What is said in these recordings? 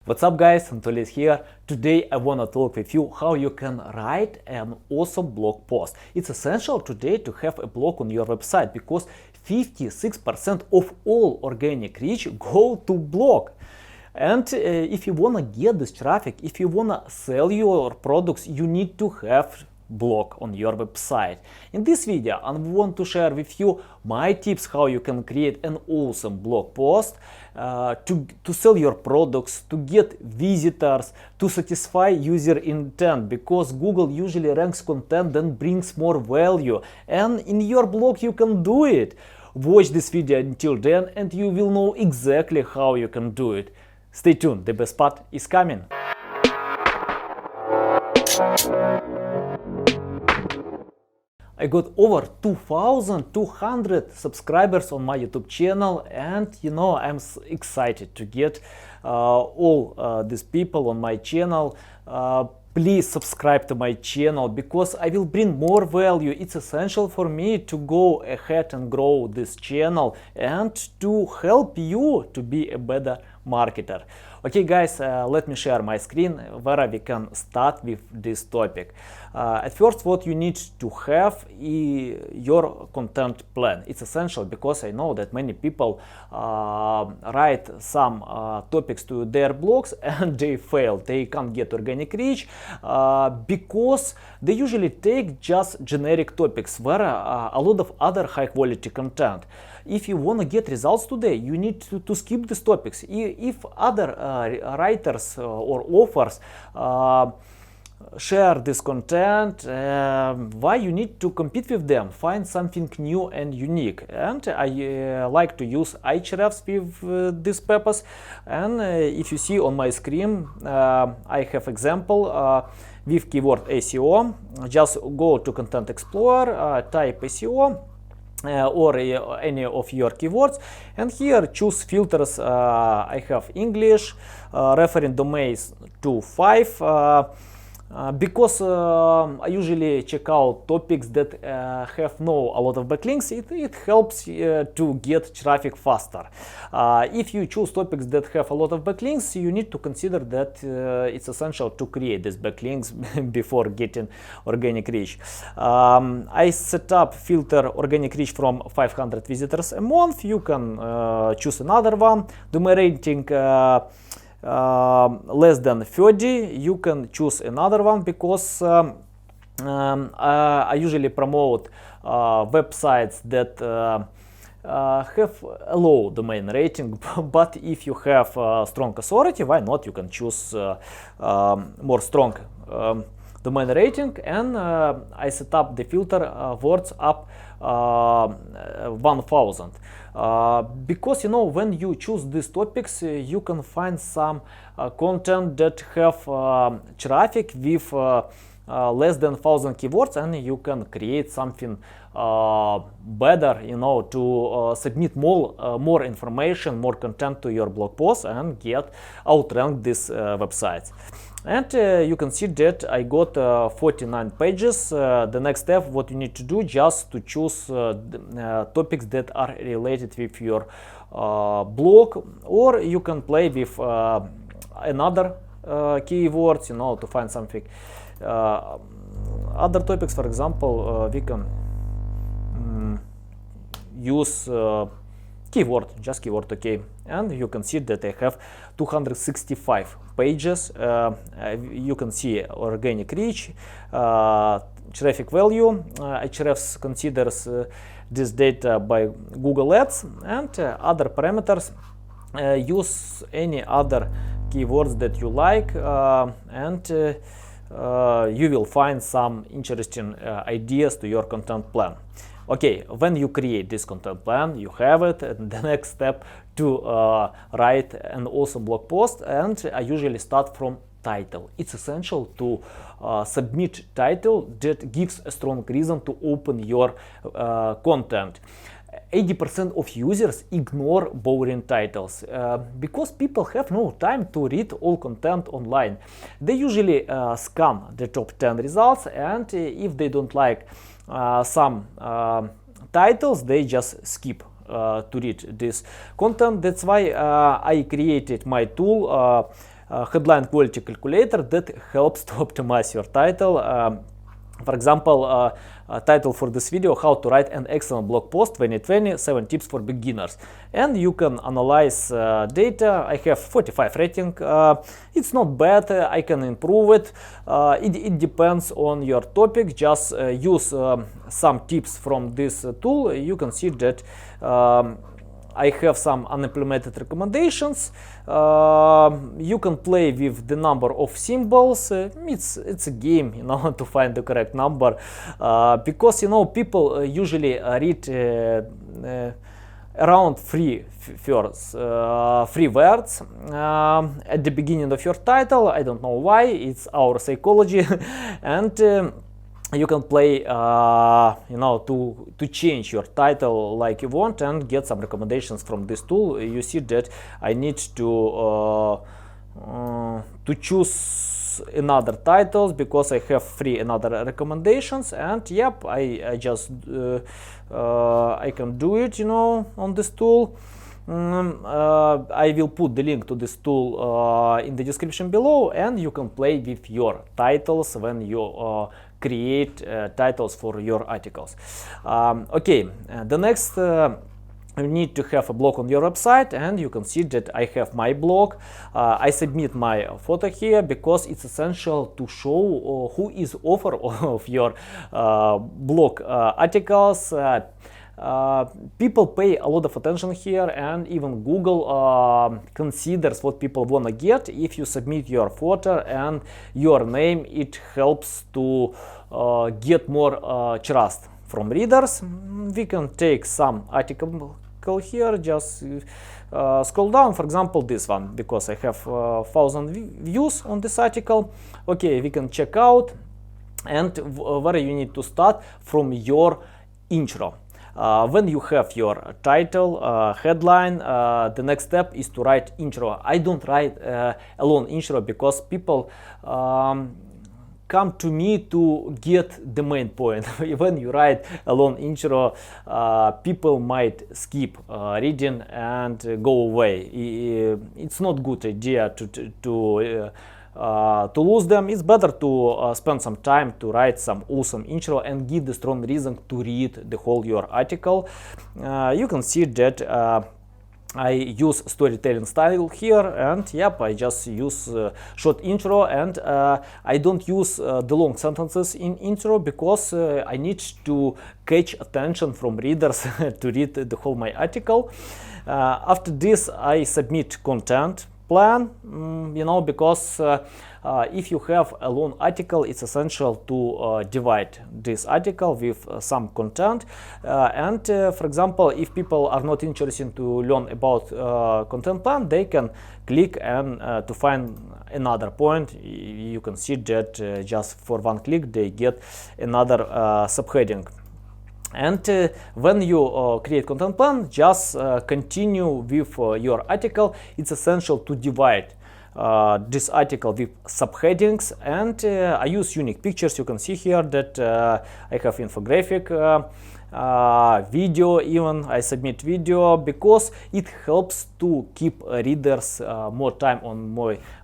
What's up guys, Anatoly here. Today I wanna talk with you how you can write an awesome blog post. It's essential today to have a blog on your website because 56% of all organic reach go to blog. And if you wanna get this traffic, if you wanna sell your products, you need to have blog on your website. In this video I want to share with you my tips how you can create an awesome blog post to sell your products, to get visitors, to satisfy user intent, because Google usually ranks content that brings more value, and in your blog you can do it. Watch this video until then and you will know exactly how you can do it. Stay tuned, the best part is coming. I got over 2,200 subscribers on my YouTube channel, and I'm excited to get all these people on my channel. Please subscribe to my channel because I will bring more value. It's essential for me to go ahead and grow this channel and to help you to be a better marketer. Okay guys, let me share my screen where we can start with this topic. At first, what you need to have is your content plan. It's essential because I know that many people write some topics to their blogs and they fail. They can't get organic reach because they usually take just generic topics where a lot of other high quality content. If you want to get results today, you need to skip these topics. If other writers or authors share this content, why you need to compete with them? Find something new and unique. And I like to use Ahrefs with this purpose. And if you see on my screen, I have example with keyword SEO. Just go to Content Explorer, type SEO. Or any of your keywords, and here choose filters. I have English, referring domains to 5, because I usually check out topics that have a lot of backlinks. It helps to get traffic faster. If you choose topics that have a lot of backlinks, you need to consider that it's essential to create these backlinks before getting organic reach. I set up filter organic reach from 500 visitors a month. You can choose another one. Domain rating less than 30, you can choose another one, because I usually promote websites that have a low domain rating, but if you have strong authority, why not? You can choose more strong domain rating, and I set up the filter words up 1000. Because when you choose these topics, you can find some content that have traffic with less than 1,000 keywords, and you can create something better, to submit more information, more content to your blog post and get outrank these websites. And you can see that I got 49 pages. The next step, what you need to do, just to choose topics that are related with your blog, or you can play with another keywords, to find something. Other topics, for example, we can use keyword, just keyword, okay, and you can see that I have 265 pages. You can see organic reach, traffic value. Ahrefs considers this data by Google Ads, and other parameters. Use any other keywords that you like, and you will find some interesting ideas to your content plan. Okay, when you create this content plan, you have it, and the next step to write an awesome blog post, and I usually start from title. It's essential to submit title that gives a strong reason to open your content. 80% of users ignore boring titles because people have no time to read all content online. They usually scan the top 10 results, and if they don't like some titles, they just skip to read this content. That's why I created my tool headline quality calculator that helps to optimize your title. For example, title for this video: how to write an excellent blog post 2020, 7 tips for beginners. And you can analyze data. I have 45 rating. It's not bad. I can improve it. It depends on your topic. Just use some tips from this tool. You can see that I have some unimplemented recommendations. You can play with the number of symbols. It's a game, you know, to find the correct number, because, you know, people usually read around three words at the beginning of your title. I don't know why. It's our psychology, and you can play, you know, to change your title like you want and get some recommendations from this tool. You see that I need to choose another titles because I have 3 another recommendations, and yep, I just I can do it, you know, on this tool. I will put the link to this tool in the description below, and you can play with your titles when you create titles for your articles. Okay, the next, you need to have a blog on your website, and you can see that I have my blog. I submit my photo here because it's essential to show who is author of your blog articles. People pay a lot of attention here, and even Google considers what people want to get. If you submit your photo and your name, it helps to get more trust from readers. We can take some article here, just scroll down, for example this one, because I have 1,000 views on this article. Okay, we can check out, and where you need to start from your intro. When you have your title, headline, the next step is to write intro. I don't write a long intro because people come to me to get the main point. When you write a long intro, people might skip reading and go away. It's not good idea to lose them. It's better to spend some time to write some awesome intro and give the strong reason to read the whole your article. You can see that I use storytelling style here, and yep, I just use short intro, and I don't use the long sentences in intro because I need to catch attention from readers to read the whole my article. After this, I submit content plan, you know, because if you have a long article, it's essential to divide this article with some content. And for example, if people are not interested to learn about content plan, they can click and to find another point. You can see that just for one click they get another subheading. And when you create content plan, just continue with your article. It's essential to divide this article with subheadings, and I use unique pictures. You can see here that I have infographic, video, even I submit video because it helps to keep readers more time on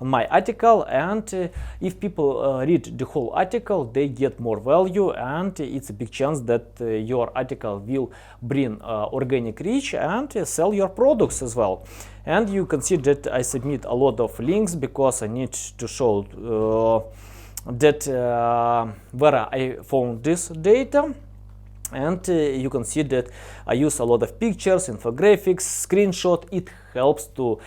my article, and if people read the whole article, they get more value, and it's a big chance that your article will bring organic reach and sell your products as well. And you can see that I submit a lot of links because I need to show that where I found this data. And you can see that I use a lot of pictures, infographics, screenshot. It helps to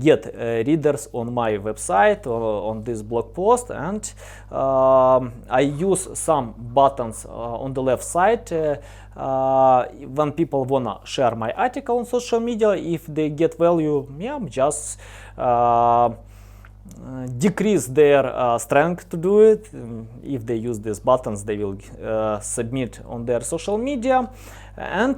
get readers on my website on this blog post. And I use some buttons on the left side when people wanna share my article on social media. If they get value, yeah, just decrease their strength to do it. If they use these buttons, they will submit on their social media. And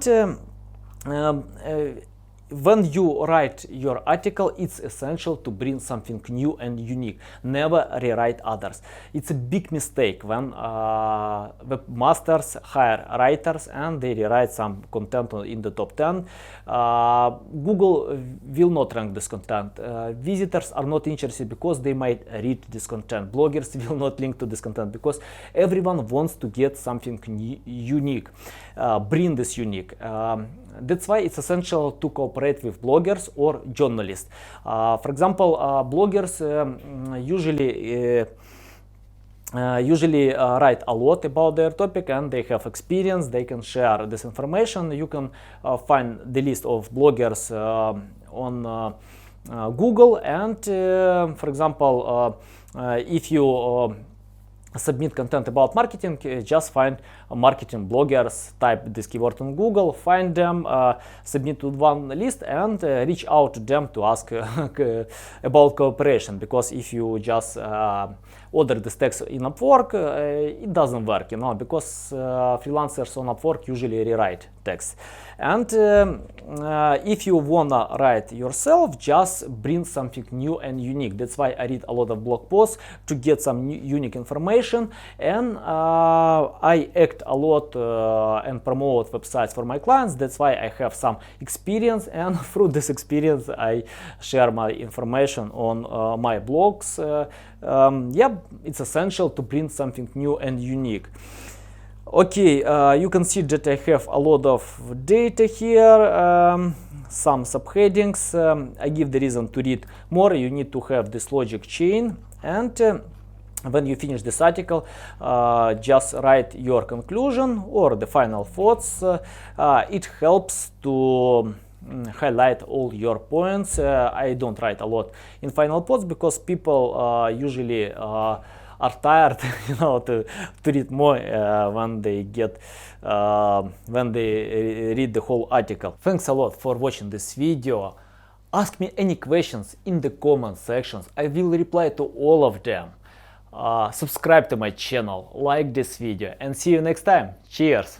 when you write your article, it's essential to bring something new and unique. Never rewrite others. It's a big mistake when webmasters hire writers and they rewrite some content in the top 10. Google will not rank this content. Visitors are not interested because they might read this content. Bloggers will not link to this content because everyone wants to get something unique. Bring this unique. That's why it's essential to cooperate with bloggers or journalists. For example, bloggers usually write a lot about their topic and they have experience. They can share this information. You can find the list of bloggers on Google, and for example, if you submit content about marketing, just find marketing bloggers, type this keyword on Google, find them, submit to one list, and reach out to them to ask about cooperation. Because if you just order this text in Upwork, it doesn't work, because freelancers on Upwork usually rewrite text. And if you wanna write yourself, just bring something new and unique. That's why I read a lot of blog posts to get some unique information, and I act a lot and promote websites for my clients. That's why I have some experience, and through this experience I share my information on my blogs. Yeah, it's essential to bring something new and unique. Okay, you can see that I have a lot of data here, some subheadings. I give the reason to read more. You need to have this logic chain, and when you finish this article, just write your conclusion or the final thoughts. It helps to highlight all your points. I don't write a lot in final thoughts because people usually are tired, to read more when they read the whole article. Thanks a lot for watching this video. Ask me any questions in the comment sections. I will reply to all of them. Subscribe to my channel, like this video, and see you next time. Cheers!